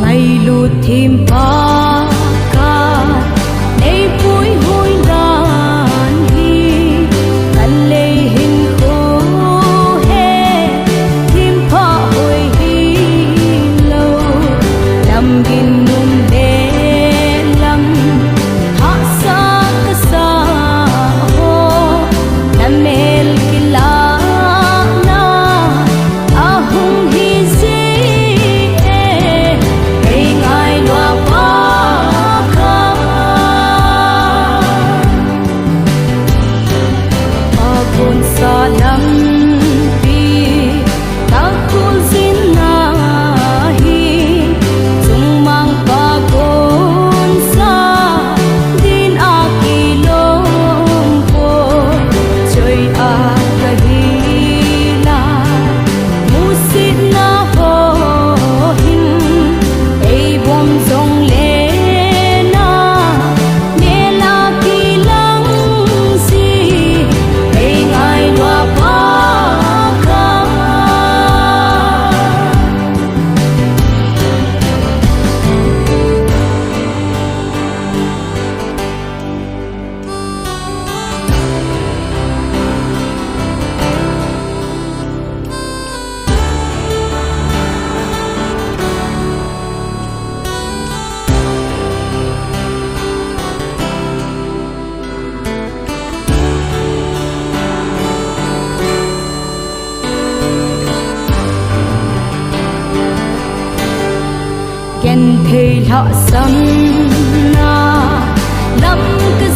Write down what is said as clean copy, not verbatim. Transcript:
ngày lụt thêm ba ca nay vui vui đàn hi cần lê hình khô he thêm phá hồi hi lâu làm gìn nung đê lắm hạ sa cái sa ho làm mel kila na ahung hi zi hey ngai loa pa ka abun sa lam pi ta kun zin na hi chung mang pa gon sa din a kilom po chơi a ka hi la musit na ho hin ei bom zong le na me la kilang si ei ngai loa pa ka ghen thề lọ sâm na lắm cái